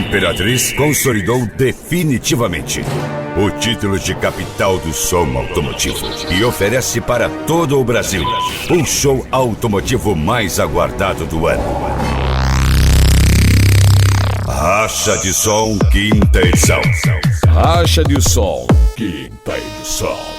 Imperatriz consolidou definitivamente o título de capital do som automotivo e oferece para todo o Brasil o show automotivo mais aguardado do ano. Racha de Som, quinta edição. Racha de Som, quinta edição.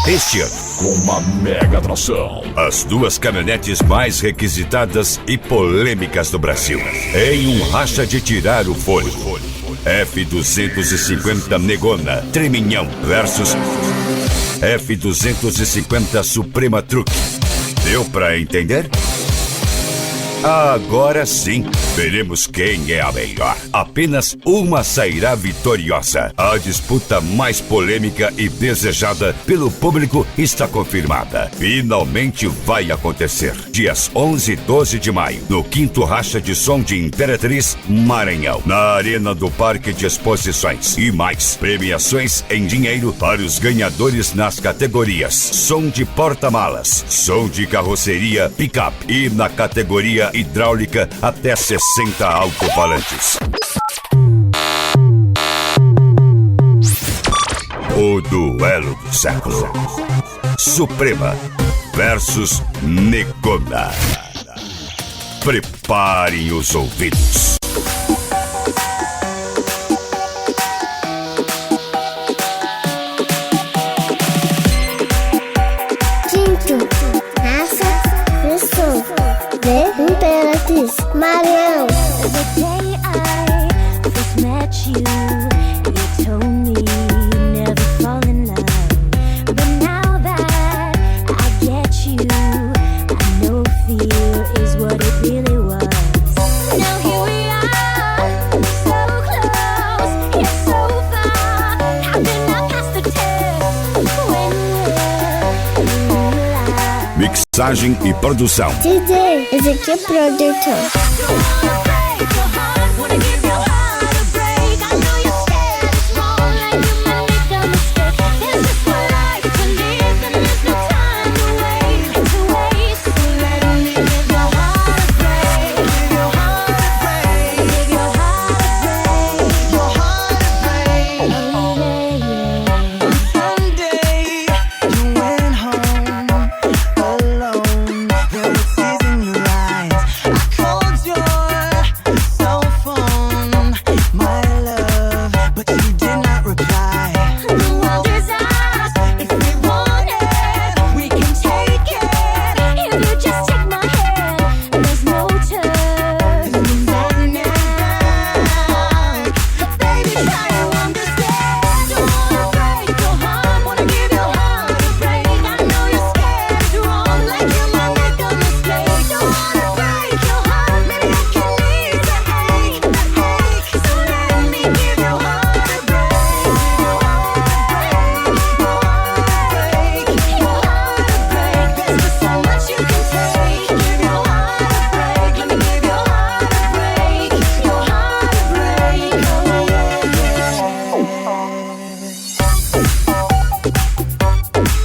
Este ano, com uma mega atração, as duas caminhonetes mais requisitadas e polêmicas do Brasil, em um racha de tirar o fôlego. F250 Negona Treminhão versus F250 Suprema Truque. Deu pra entender? Agora sim, veremos quem é a melhor. Apenas uma sairá vitoriosa. A disputa mais polêmica e desejada pelo público está confirmada. Finalmente vai acontecer. Dias 11 e 12 de maio, no 5º Racha de Som de Imperatriz, Maranhão, na Arena do Parque de Exposições. E mais, premiações em dinheiro para os ganhadores nas categorias som de porta-malas, som de carroceria picape e na categoria hidráulica até 60 alto-falantes. O duelo do século. Suprema versus Negona. Preparem os ouvidos. Imperatriz, Maranhão. The day I first met you, you told me you'd never fall in love. But now that I get you, I know fear is what it really was. Now here we are, so close, yet so far. How can I pass the test when we're alive? Mixagem e produção. DJ, esse aqui é produtor.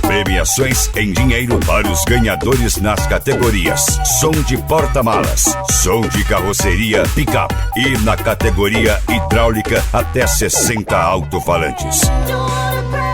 Premiações em dinheiro para os ganhadores nas categorias som de porta-malas, som de carroceria picape e na categoria hidráulica até 60 alto-falantes. Don't wanna break